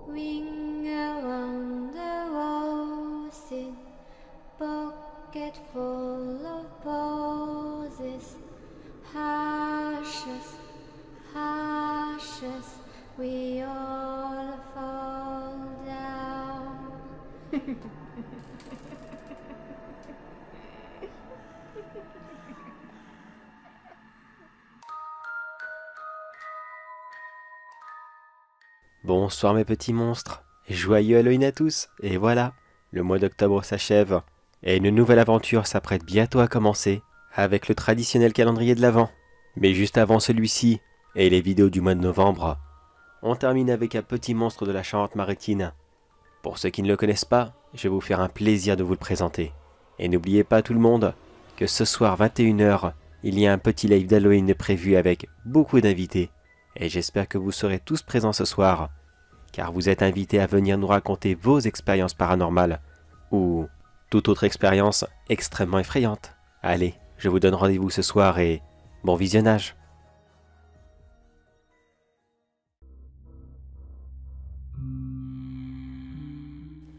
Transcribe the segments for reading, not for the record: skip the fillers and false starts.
Ring around the roses, pocket full of posies. Ashes, ashes, we all fall down. Bonsoir mes petits monstres, joyeux Halloween à tous, et voilà, le mois d'octobre s'achève, et une nouvelle aventure s'apprête bientôt à commencer, avec le traditionnel calendrier de l'Avent. Mais juste avant celui-ci, et les vidéos du mois de novembre, on termine avec un petit monstre de la Charente-Maritime. Pour ceux qui ne le connaissent pas, je vais vous faire un plaisir de vous le présenter. Et n'oubliez pas tout le monde, que ce soir 21 h, il y a un petit live d'Halloween de prévu avec beaucoup d'invités. Et j'espère que vous serez tous présents ce soir, car vous êtes invités à venir nous raconter vos expériences paranormales, ou toute autre expérience extrêmement effrayante. Allez, je vous donne rendez-vous ce soir et bon visionnage.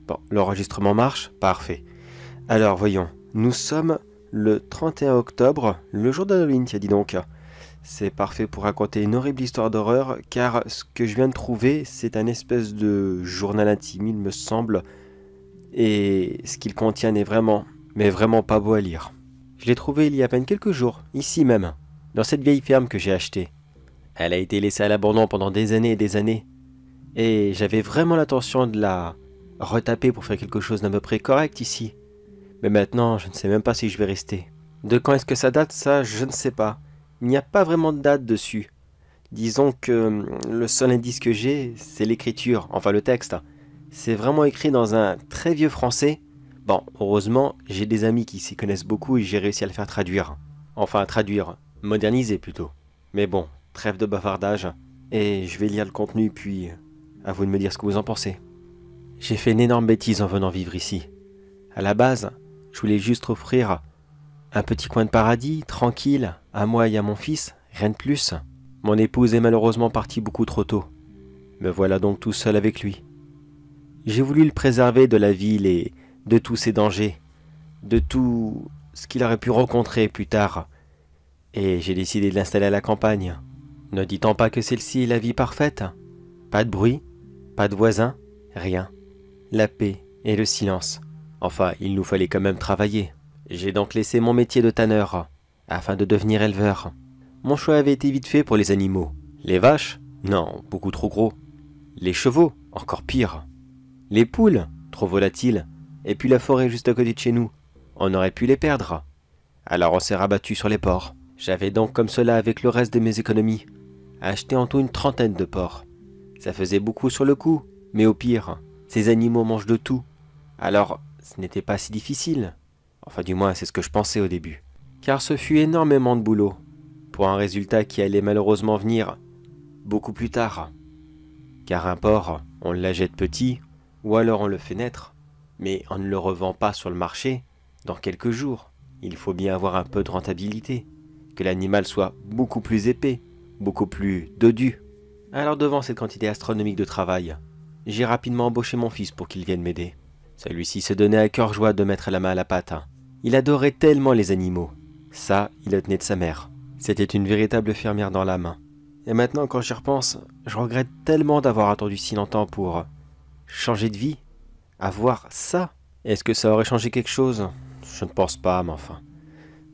Bon, l'enregistrement marche, parfait. Alors voyons, nous sommes le 31 octobre, le jour d'Halloween, tiens dis donc. C'est parfait pour raconter une horrible histoire d'horreur, car ce que je viens de trouver, c'est un espèce de journal intime, il me semble, et ce qu'il contient n'est vraiment, mais vraiment pas beau à lire. Je l'ai trouvé il y a à peine quelques jours, ici même, dans cette vieille ferme que j'ai achetée. Elle a été laissée à l'abandon pendant des années et des années, et j'avais vraiment l'intention de la retaper pour faire quelque chose d'à peu près correct ici. Mais maintenant, je ne sais même pas si je vais rester. De quand est-ce que ça date, ça, je ne sais pas. Il n'y a pas vraiment de date dessus. Disons que le seul indice que j'ai, c'est l'écriture, enfin le texte. C'est vraiment écrit dans un très vieux français. Bon, heureusement, j'ai des amis qui s'y connaissent beaucoup et j'ai réussi à le faire traduire. Enfin, traduire, moderniser plutôt. Mais bon, trêve de bavardage. Et je vais lire le contenu, puis à vous de me dire ce que vous en pensez. J'ai fait une énorme bêtise en venant vivre ici. À la base, je voulais juste offrir un petit coin de paradis, tranquille, à moi et à mon fils, rien de plus. Mon épouse est malheureusement partie beaucoup trop tôt. Me voilà donc tout seul avec lui. J'ai voulu le préserver de la ville et de tous ses dangers, de tout ce qu'il aurait pu rencontrer plus tard. Et j'ai décidé de l'installer à la campagne. Ne dit-on pas que celle-ci est la vie parfaite? Pas de bruit, pas de voisins, rien. La paix et le silence. Enfin, il nous fallait quand même travailler. J'ai donc laissé mon métier de tanneur, afin de devenir éleveur. Mon choix avait été vite fait pour les animaux. Les vaches? Non, beaucoup trop gros. Les chevaux? Encore pire. Les poules? Trop volatiles. Et puis la forêt juste à côté de chez nous. On aurait pu les perdre. Alors on s'est rabattu sur les porcs. J'avais donc comme cela, avec le reste de mes économies, acheté en tout une trentaine de porcs. Ça faisait beaucoup sur le coup, mais au pire, ces animaux mangent de tout. Alors, ce n'était pas si difficile. Enfin du moins c'est ce que je pensais au début. Car ce fut énormément de boulot, pour un résultat qui allait malheureusement venir beaucoup plus tard. Car un porc, on l'achète petit, ou alors on le fait naître, mais on ne le revend pas sur le marché dans quelques jours. Il faut bien avoir un peu de rentabilité, que l'animal soit beaucoup plus épais, beaucoup plus dodu. Alors devant cette quantité astronomique de travail, j'ai rapidement embauché mon fils pour qu'il vienne m'aider. Celui-ci se donnait à cœur joie de mettre la main à la pâte. Il adorait tellement les animaux. Ça, il le tenait de sa mère. C'était une véritable fermière dans l'âme. Et maintenant, quand j'y repense, je regrette tellement d'avoir attendu si longtemps pour changer de vie. Avoir ça. Est-ce que ça aurait changé quelque chose? Je ne pense pas, mais enfin.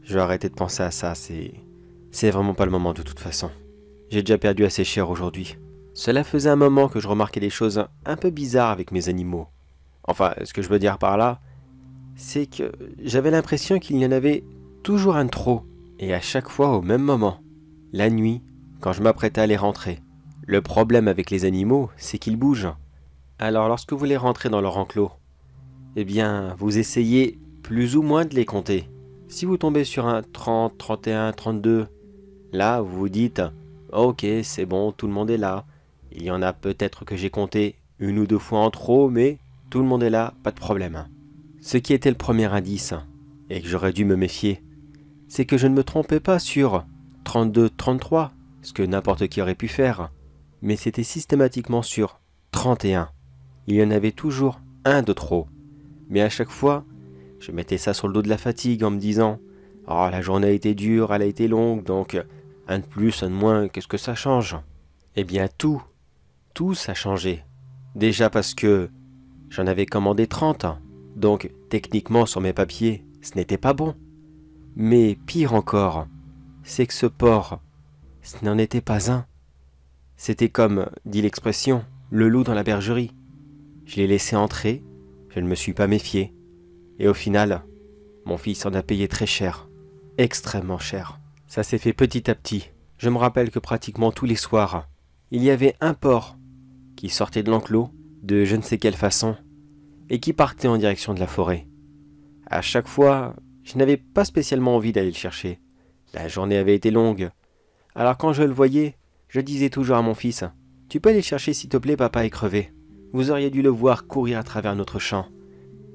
Je vais arrêter de penser à ça, c'est vraiment pas le moment de toute façon. J'ai déjà perdu assez cher aujourd'hui. Cela faisait un moment que je remarquais des choses un peu bizarres avec mes animaux. Enfin, ce que je veux dire par là, c'est que j'avais l'impression qu'il y en avait toujours un de trop, et à chaque fois au même moment, la nuit, quand je m'apprêtais à les rentrer. Le problème avec les animaux, c'est qu'ils bougent. Alors lorsque vous les rentrez dans leur enclos, eh bien, vous essayez plus ou moins de les compter. Si vous tombez sur un 30, 31, 32, là, vous vous dites « Ok, c'est bon, tout le monde est là. Il y en a peut-être que j'ai compté une ou deux fois en trop, mais tout le monde est là, pas de problème. » Ce qui était le premier indice, et que j'aurais dû me méfier, c'est que je ne me trompais pas sur 32, 33, ce que n'importe qui aurait pu faire, mais c'était systématiquement sur 31. il y en avait toujours un de trop. Mais à chaque fois, je mettais ça sur le dos de la fatigue en me disant « Oh, la journée a été dure, elle a été longue, donc un de plus, un de moins, qu'est-ce que ça change ?» Eh bien tout ça a changé. Déjà parce que j'en avais commandé 30, donc techniquement sur mes papiers, ce n'était pas bon. Mais pire encore, c'est que ce porc, ce n'en était pas un. C'était comme, dit l'expression, le loup dans la bergerie. Je l'ai laissé entrer, je ne me suis pas méfié. Et au final, mon fils en a payé très cher, extrêmement cher. Ça s'est fait petit à petit. Je me rappelle que pratiquement tous les soirs, il y avait un porc qui sortait de l'enclos, de je ne sais quelle façon, et qui partait en direction de la forêt. À chaque fois, je n'avais pas spécialement envie d'aller le chercher. La journée avait été longue. Alors quand je le voyais, je disais toujours à mon fils « Tu peux aller le chercher s'il te plaît, papa est crevé. Vous auriez dû le voir courir à travers notre champ. »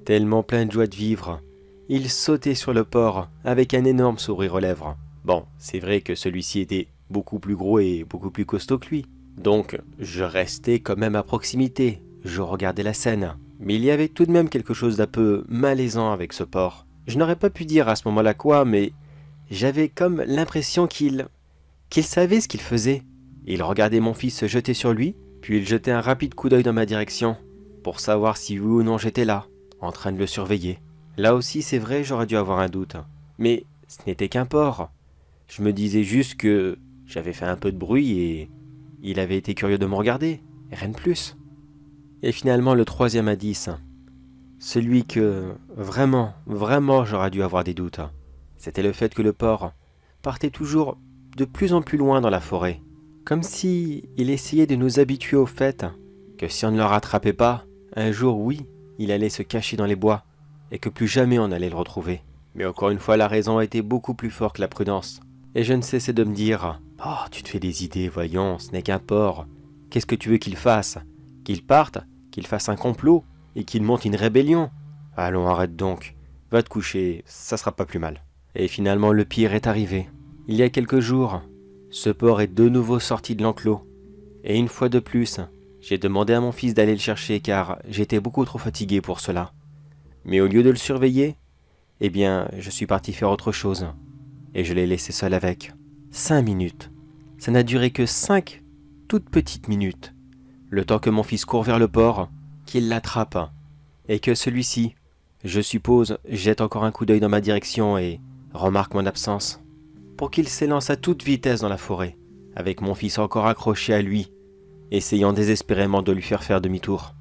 Tellement plein de joie de vivre, il sautait sur le porc avec un énorme sourire aux lèvres. Bon, c'est vrai que celui-ci était beaucoup plus gros et beaucoup plus costaud que lui. Donc, je restais quand même à proximité, je regardais la scène. Mais il y avait tout de même quelque chose d'un peu malaisant avec ce porc. Je n'aurais pas pu dire à ce moment-là quoi, mais j'avais comme l'impression qu'il savait ce qu'il faisait. Il regardait mon fils se jeter sur lui, puis il jetait un rapide coup d'œil dans ma direction, pour savoir si oui ou non j'étais là, en train de le surveiller. Là aussi, c'est vrai, j'aurais dû avoir un doute. Mais ce n'était qu'un porc. Je me disais juste que j'avais fait un peu de bruit et il avait été curieux de me regarder, rien de plus. Et finalement, le troisième indice, celui que vraiment j'aurais dû avoir des doutes, c'était le fait que le porc partait toujours de plus en plus loin dans la forêt. Comme si il essayait de nous habituer au fait que si on ne le rattrapait pas, un jour, oui, il allait se cacher dans les bois et que plus jamais on allait le retrouver. Mais encore une fois, la raison a été beaucoup plus forte que la prudence. Et je ne cessais de me dire « Oh, tu te fais des idées, voyons, ce n'est qu'un porc. Qu'est-ce que tu veux qu'il fasse? Qu'il parte? Qu'il fasse un complot? Et qu'il monte une rébellion? Allons, arrête donc. Va te coucher, ça sera pas plus mal. » Et finalement, le pire est arrivé. Il y a quelques jours, ce porc est de nouveau sorti de l'enclos. Et une fois de plus, j'ai demandé à mon fils d'aller le chercher car j'étais beaucoup trop fatigué pour cela. Mais au lieu de le surveiller, eh bien, je suis parti faire autre chose. Et je l'ai laissé seul avec. 5 minutes. Ça n'a duré que 5 toutes petites minutes. Le temps que mon fils court vers le porc, qu'il l'attrape, et que celui-ci, je suppose, jette encore un coup d'œil dans ma direction et remarque mon absence, pour qu'il s'élance à toute vitesse dans la forêt, avec mon fils encore accroché à lui, essayant désespérément de lui faire demi-tour.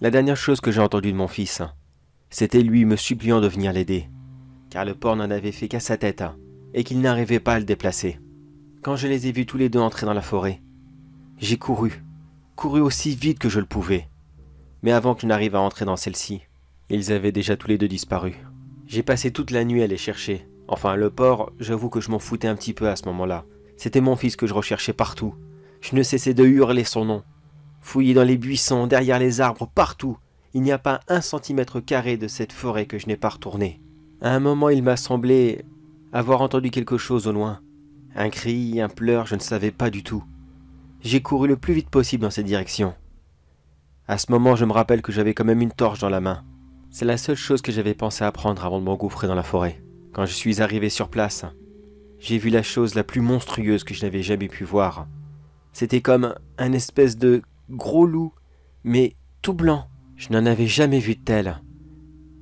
La dernière chose que j'ai entendue de mon fils, c'était lui me suppliant de venir l'aider, car le porc n'en avait fait qu'à sa tête, et qu'il n'arrivait pas à le déplacer. Quand je les ai vus tous les deux entrer dans la forêt, j'ai couru aussi vite que je le pouvais. Mais avant que je n'arrive à entrer dans celle-ci, ils avaient déjà tous les deux disparu. J'ai passé toute la nuit à les chercher. Enfin, le porc, j'avoue que je m'en foutais un petit peu à ce moment-là. C'était mon fils que je recherchais partout. Je ne cessais de hurler son nom. Fouiller dans les buissons, derrière les arbres, partout. Il n'y a pas 1 centimètre carré de cette forêt que je n'ai pas retourné. À un moment, il m'a semblé avoir entendu quelque chose au loin. Un cri, un pleur, je ne savais pas du tout. J'ai couru le plus vite possible dans cette direction. À ce moment, je me rappelle que j'avais quand même une torche dans la main. C'est la seule chose que j'avais pensé à prendre avant de m'engouffrer dans la forêt. Quand je suis arrivé sur place, j'ai vu la chose la plus monstrueuse que je n'avais jamais pu voir. C'était comme un espèce de gros loup, mais tout blanc. Je n'en avais jamais vu de tel.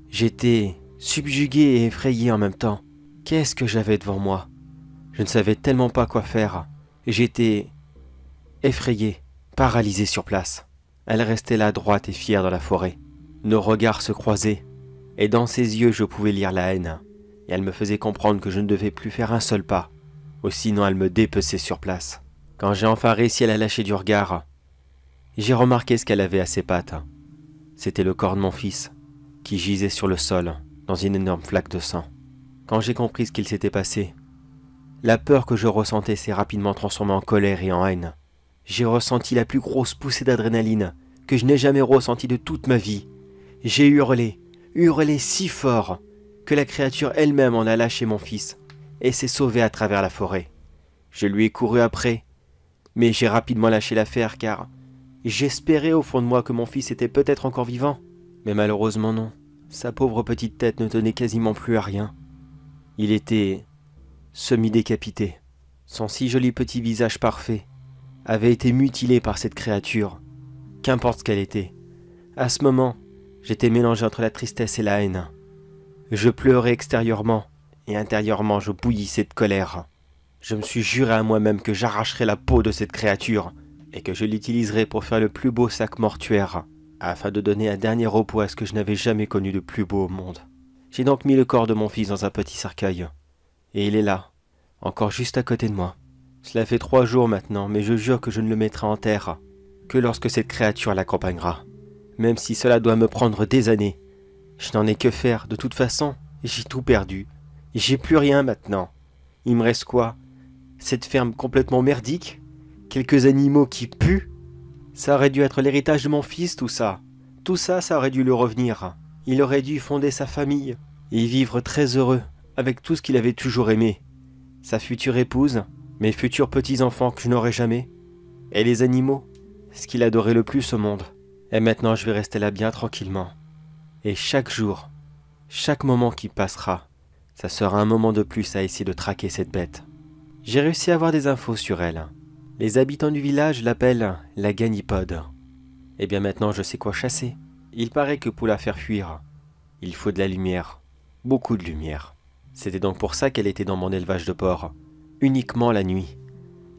J'étais subjugué et effrayé en même temps. Qu'est-ce que j'avais devant moi? Je ne savais tellement pas quoi faire. J'étais effrayé, paralysé sur place. Elle restait là droite et fière dans la forêt. Nos regards se croisaient, et dans ses yeux je pouvais lire la haine. Et elle me faisait comprendre que je ne devais plus faire un seul pas, ou sinon elle me dépeçait sur place. Quand j'ai enfin réussi à la lâcher du regard, j'ai remarqué ce qu'elle avait à ses pattes. C'était le corps de mon fils, qui gisait sur le sol, dans une énorme flaque de sang. Quand j'ai compris ce qu'il s'était passé, la peur que je ressentais s'est rapidement transformée en colère et en haine. J'ai ressenti la plus grosse poussée d'adrénaline que je n'ai jamais ressentie de toute ma vie. J'ai hurlé si fort que la créature elle-même en a lâché mon fils et s'est sauvée à travers la forêt. Je lui ai couru après, mais j'ai rapidement lâché l'affaire car J'espérais au fond de moi que mon fils était peut-être encore vivant. Mais malheureusement non. Sa pauvre petite tête ne tenait quasiment plus à rien. Il était semi-décapité. Son si joli petit visage parfait avait été mutilé par cette créature. Qu'importe ce qu'elle était. À ce moment, j'étais mélangé entre la tristesse et la haine. Je pleurais extérieurement et intérieurement je bouillissais de colère. Je me suis juré à moi-même que j'arracherais la peau de cette créature et que je l'utiliserais pour faire le plus beau sac mortuaire, afin de donner un dernier repos à ce que je n'avais jamais connu de plus beau au monde. J'ai donc mis le corps de mon fils dans un petit cercueil, et il est là, encore juste à côté de moi. Cela fait 3 jours maintenant, mais je jure que je ne le mettrai en terre que lorsque cette créature l'accompagnera. Même si cela doit me prendre des années, je n'en ai que faire, de toute façon, j'ai tout perdu. J'ai plus rien maintenant. Il me reste quoi? Cette ferme complètement merdique? Quelques animaux qui puent? Ça aurait dû être l'héritage de mon fils, tout ça. Tout ça, ça aurait dû lui revenir. Il aurait dû fonder sa famille et vivre très heureux avec tout ce qu'il avait toujours aimé. Sa future épouse, mes futurs petits-enfants que je n'aurai jamais, et les animaux, ce qu'il adorait le plus au monde. Et maintenant, je vais rester là bien tranquillement. Et chaque jour, chaque moment qui passera, ça sera un moment de plus à essayer de traquer cette bête. J'ai réussi à avoir des infos sur elle. Les habitants du village l'appellent la Ganipode. Et bien maintenant je sais quoi chasser. Il paraît que pour la faire fuir, il faut de la lumière. Beaucoup de lumière. C'était donc pour ça qu'elle était dans mon élevage de porcs. Uniquement la nuit.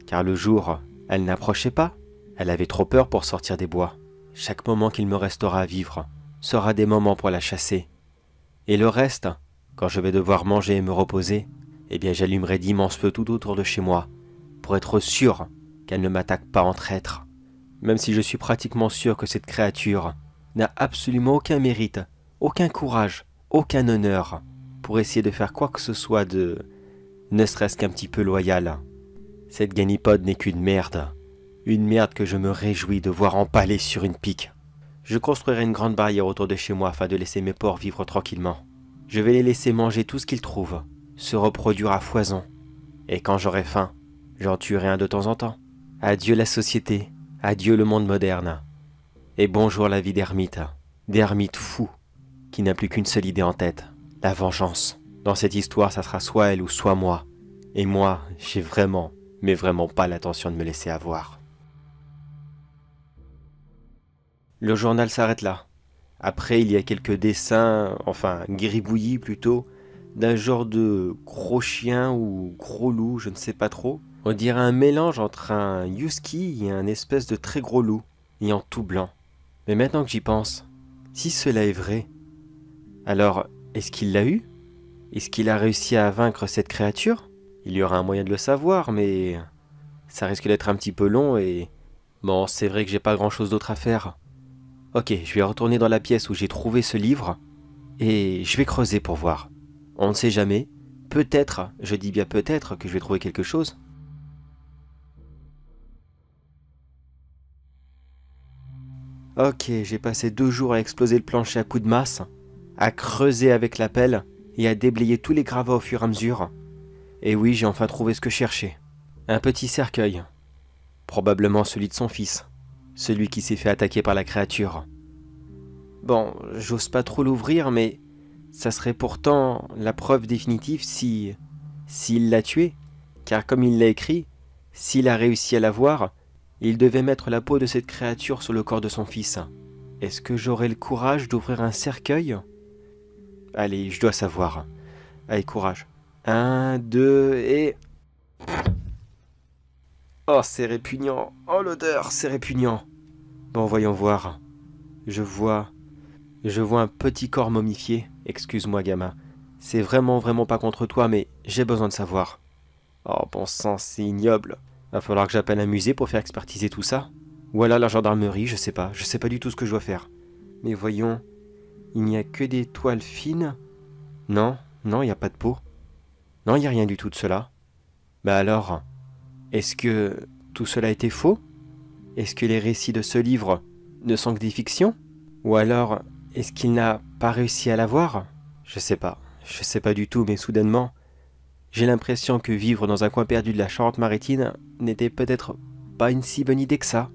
Car le jour, elle n'approchait pas. Elle avait trop peur pour sortir des bois. Chaque moment qu'il me restera à vivre sera des moments pour la chasser. Et le reste, quand je vais devoir manger et me reposer, eh bien j'allumerai d'immenses feux tout autour de chez moi, pour être sûr qu'elle ne m'attaque pas en traître. Même si je suis pratiquement sûr que cette créature n'a absolument aucun mérite, aucun courage, aucun honneur, pour essayer de faire quoi que ce soit de ne serait-ce qu'un petit peu loyal. Cette Ganipode n'est qu'une merde que je me réjouis de voir empaler sur une pique. Je construirai une grande barrière autour de chez moi afin de laisser mes porcs vivre tranquillement. Je vais les laisser manger tout ce qu'ils trouvent, se reproduire à foison. Et quand j'aurai faim, j'en tuerai un de temps en temps. Adieu la société, adieu le monde moderne. Et bonjour la vie d'ermite fou, qui n'a plus qu'une seule idée en tête, la vengeance. Dans cette histoire, ça sera soit elle ou soit moi. Et moi, j'ai vraiment, mais vraiment pas l'intention de me laisser avoir. Le journal s'arrête là. Après, il y a quelques dessins, enfin gribouillis plutôt, d'un genre de gros chien ou gros loup, je ne sais pas trop. On dirait un mélange entre un husky et un espèce de très gros loup, et en tout blanc. Mais maintenant que j'y pense, si cela est vrai, alors est-ce qu'il l'a eu? Est-ce qu'il a réussi à vaincre cette créature? Il y aura un moyen de le savoir, mais ça risque d'être un petit peu long et... Bon, c'est vrai que j'ai pas grand-chose d'autre à faire. Ok, je vais retourner dans la pièce où j'ai trouvé ce livre, et je vais creuser pour voir. On ne sait jamais, peut-être, je dis bien peut-être, que je vais trouver quelque chose. Ok, j'ai passé 2 jours à exploser le plancher à coups de masse, à creuser avec la pelle, et à déblayer tous les gravats au fur et à mesure. Et oui, j'ai enfin trouvé ce que je cherchais. Un petit cercueil. Probablement celui de son fils. Celui qui s'est fait attaquer par la créature. Bon, j'ose pas trop l'ouvrir, mais ça serait pourtant la preuve définitive s'il l'a tué. Car comme il l'a écrit, s'il a réussi à l'avoir, il devait mettre la peau de cette créature sur le corps de son fils. Est-ce que j'aurai le courage d'ouvrir un cercueil? Allez, je dois savoir. Allez, courage. 1, 2 et... Oh, c'est répugnant. Oh, l'odeur, c'est répugnant. Bon, voyons voir. Je vois un petit corps momifié. Excuse-moi, gamin. C'est vraiment pas contre toi, mais j'ai besoin de savoir. Oh, bon sang, c'est ignoble. Va falloir que j'appelle un musée pour faire expertiser tout ça. Ou alors la gendarmerie, je sais pas du tout ce que je dois faire. Mais voyons, il n'y a que des toiles fines. Non, il n'y a pas de peau. Non, il n'y a rien du tout de cela. Bah alors, est-ce que tout cela était faux? Est-ce que les récits de ce livre ne sont que des fictions? Ou alors, est-ce qu'il n'a pas réussi à l'avoir? Je sais pas du tout, mais soudainement, j'ai l'impression que vivre dans un coin perdu de la Charente-Maritime n'était peut-être pas une si bonne idée que ça.